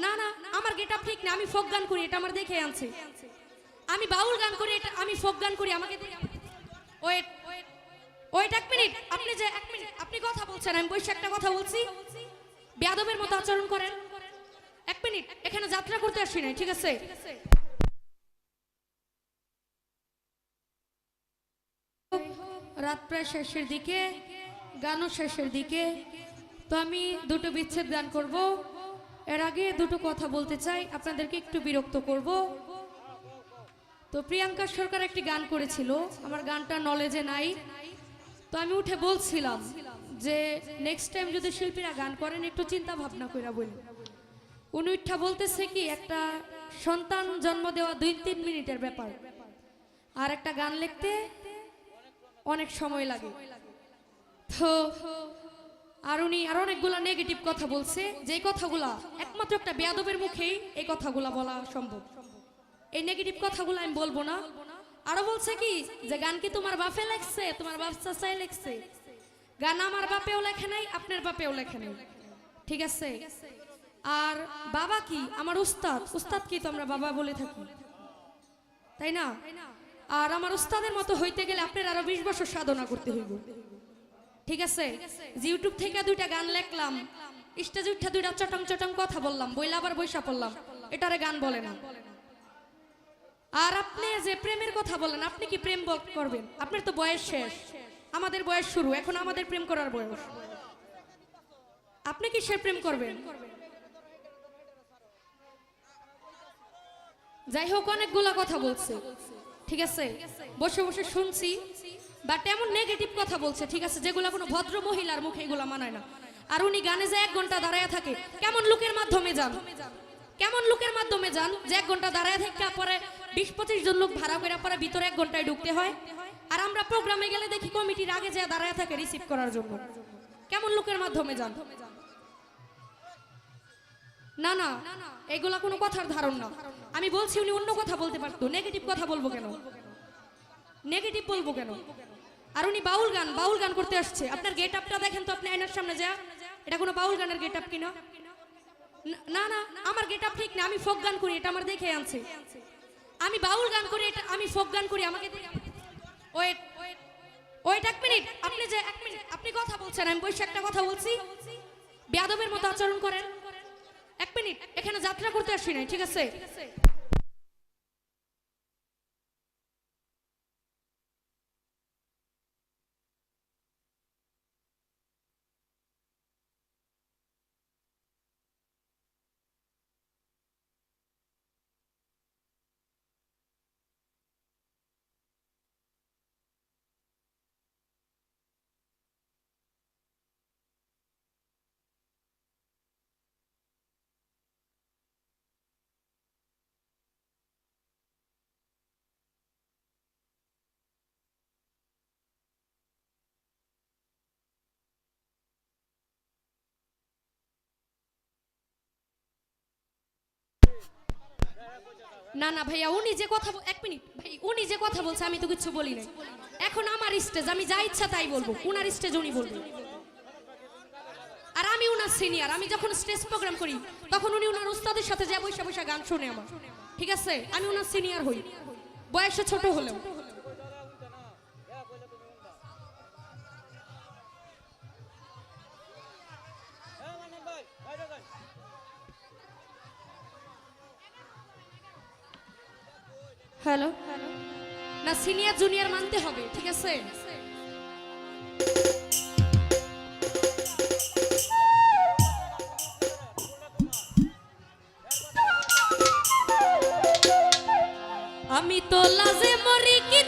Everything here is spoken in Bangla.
না না, আমার গেটআপ ঠিক না, আমি ফোক গান করি, এটা আমার দেখে আনছে। আমি বাউল গান করি, এটা আমি ফোক গান করি, আমাকে ওয়েট ওয়েট এক মিনিট, আপনি যে এক মিনিট আপনি কথা বলছেন, আমি বসে একটা কথা বলছি, বেয়াদবের মতো আচরণ করেন। এক মিনিট, এখানে যাত্রা করতে আসি নাই, ঠিক আছে? রাত প্রায় শেষের দিকে, গানও শেষের দিকে, তো আমি দুটো বিচ্ছেদ গান করব। এর আগে দুটো কথা বলতে চাই, আপনাদেরকে একটু বিরক্ত করব। তো প্রিয়াঙ্কা সরকার একটি গান করেছিল, আমার গানটা নলেজে নাই, তো আমি উঠে বলছিলাম যে নেক্সট টাইম যদি শিল্পীরা গান করেন একটু চিন্তা ভাবনা করে বলি। উনি উঠা বলতেছে কি, একটা সন্তান জন্ম দেওয়া 2-3 মিনিটের ব্যাপার, আর একটা গান লিখতে অনেক সময় লাগে। তো আর উনি আর অনেকগুলা নেগেটিভ কথা বলছে, যে কথাগুলা একমাত্র একটা বেয়াদবের মুখেই এই কথাগুলা বলা সম্ভব। এই নেগেটিভ কথাগুলো আমি বলবো না। আরো বলছে কি যে গান কি তোমার বাপে লেখছে, তোমার বাপ চাচাই লেখছে? গান আমার বাপেও লেখে নাই, আপনার বাপেও লেখে নাই, ঠিক আছে? আর বাবা কি, আমার উস্তাদ, উস্তাদ কি তো আমরা বাবা বলে থাকি, তাই না? আর আমার উস্তাদের মতো হইতে গেলে আপনার আরো 20 বছর সাধনা করতে হইব, ঠিক আছে? যে ইউটিউব থেকে দুইটা গান লেখলাম, স্টেজে উঠে দুইটা চটং চটং কথা বললাম, বইলা আবার বৈশা পড়লাম, এটারে গান বলে না। আর আপনি যে প্রেমের কথা বলেন, আপনি কি প্রেম করবেন? আপনার তো বয়স শেষ, আমাদের বয়স শুরু, এখন আমাদের প্রেম করার বয়স। আপনি কি সে প্রেম করবেন? যাই হোক, অনেকগুলা কথা বলছে, ঠিক আছে? বসে বসে শুনছি, বাট এমন নেগেটিভ কথা বলছে, ঠিক আছে, যেগুলো কোনো ভদ্র মহিলার মুখে এগুলো মানায় না। আর উনি গানে যে 1 ঘন্টা দাঁড়ায় থাকে, কেমন লোকের মাধ্যমে যান, কেমন লোকের মাধ্যমে যান যে 1 ঘন্টা দাঁড়ায় থেকে পরে 20-25 জন লোক ভাড়া করে পরে ভিতরে 1 ঘন্টায় ঢুকতে হয়। আর আমরা প্রোগ্রামে গেলে দেখি কমিটির আগে যে দাঁড়ায় থাকে রিসিভ করার জন্য। কেমন লোকের মাধ্যমে যান? না না, এগুলা কোনো কথার ধারণ না। আমি বলছি উনি অন্য কথা বলতে পারতো, নেগেটিভ কথা বলবো কেন? নেগেটিভ বলবো কেন? আর উনি বাউল গান করতে আসছে। আপনার গেট আপটা দেখেন তো, আপনি আয়নার সামনে যা, এটা কোনো বাউল গানের গেট আপ কিনা? না না, আমার গেটআপ ঠিক না, আমি ফোক গান করি, এটা আমার দেখে আনছে। আমি বাউল গান করি, এটা আমি ফোক গান করি, আমাকে ওয়েট ওয়েট এক মিনিট, আপনি যে এক মিনিট আপনি কথা বলছেন, আমি বসে একটা কথা বলছি, বেয়াদবের মতো আচরণ করেন। এক মিনিট, এখানে যাত্রা করতে আসি নাই, ঠিক আছে? না না ভাইয়া, উনি যে কথা, এক মিনিট ভাই, উনি যে কথা বলছে আমি তো কিছু বলি নাই। এখন আমার স্টেজ, আমি যা ইচ্ছা তাই বলবো, উনার স্টেজ উনি বলবেন। আর আমি উনার সিনিয়র, আমি যখন স্টেজ প্রোগ্রাম করি তখন উনি উনার উস্তাদের সাথে যা বৈশা বৈশা গান শুনে আমার, ঠিক আছে? আমি উনার সিনিয়র হই, বয়সে ছোট হলেও। হ্যালো, না সিনিয়র জুনিয়র মানতে হবে, ঠিক আছে? আমি তো লাজে মরি কি